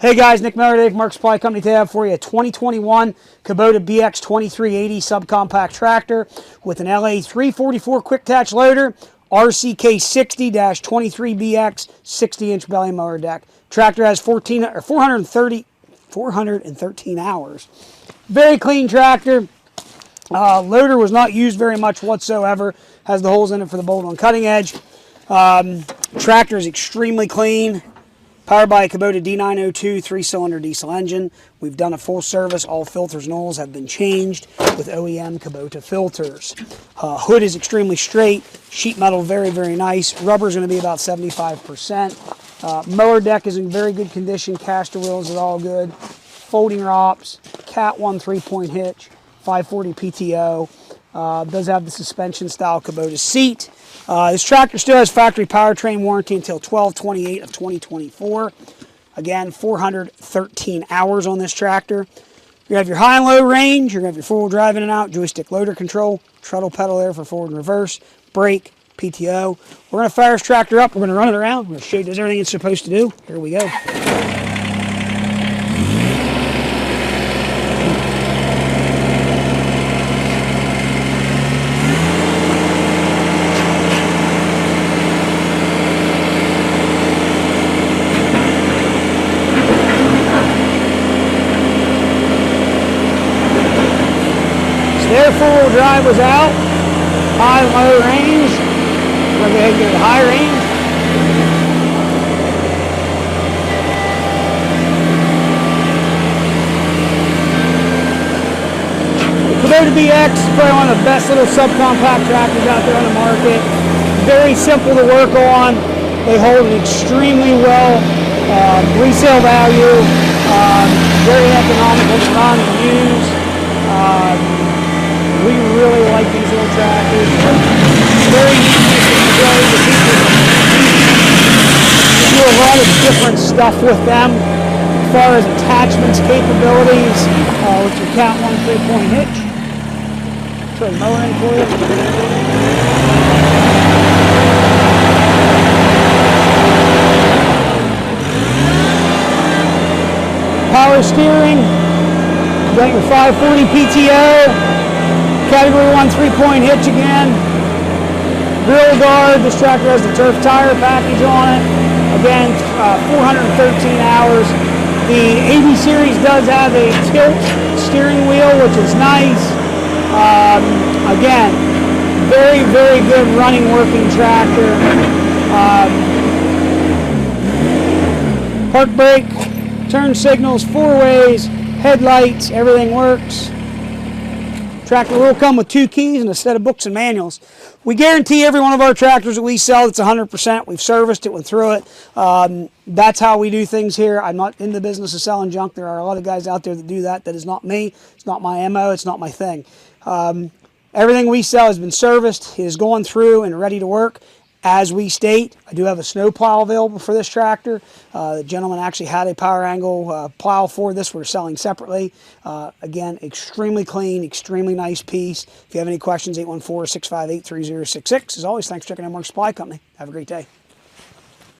Hey guys, Nick Mower today from Mark Supply Company. Today I have for you a 2021 Kubota BX2380 subcompact tractor with an LA 344 quick attach loader, RCK 60-23BX 60-inch belly mower deck. Tractor has 413 hours. Very clean tractor. Loader was not used very much whatsoever. Has the holes in it for the bolt on cutting edge. Tractor is extremely clean. Powered by a Kubota D902 3-cylinder diesel engine. We've done a full service. All filters and oils have been changed with OEM Kubota filters. Hood is extremely straight. Sheet metal very, very nice. Rubber is going to be about 75%. Mower deck is in very good condition. Caster wheels is all good. Folding ROPS. Cat 1 3-point hitch. 540 PTO. Does have the suspension style Kubota seat. This tractor still has factory powertrain warranty until 12/28 of 2024. Again, 413 hours on this tractor. You have your high and low range. You're going to have your four-wheel drive in and out, joystick loader control, treadle pedal there for forward and reverse, brake, PTO. We're going to fire this tractor up. We're going to run it around. We're going to show you it does everything it's supposed to do. Here we go. Their four-wheel drive was out, high and low range. We're going to go ahead and go to high range. The Kubota BX is probably one of the best little subcompact tractors out there on the market. Very simple to work on. They hold extremely well. Resale value, very economical to run and use. We really like these little tractors. Very easy to control. We do a lot of different stuff with them as far as attachments, capabilities, with your Cat 1 3-point hitch. Throw the mower in for you. Power steering. You got your 540 PTO. Category 1 3-point hitch again. Grill guard. This tractor has the turf tire package on it. Again, 413 hours. The 80 series does have a tilt steering wheel, which is nice. Again, very, very good running, working tractor. Park brake, turn signals, 4 ways, headlights, everything works. Tractor will come with 2 keys and a set of books and manuals. We guarantee every one of our tractors that we sell, it's 100%. We've serviced it, went through it. That's how we do things here. I'm not in the business of selling junk. There are a lot of guys out there that do that. That is not me. It's not my MO. It's not my thing. Everything we sell has been serviced. It is going through and ready to work. As we state, I do have a snow plow available for this tractor. The gentleman actually had a power angle plow for this. We're selling separately. Again, extremely clean, extremely nice piece. If you have any questions, 814-658-3066. As always, thanks for checking out Mark Supply Company. Have a great day.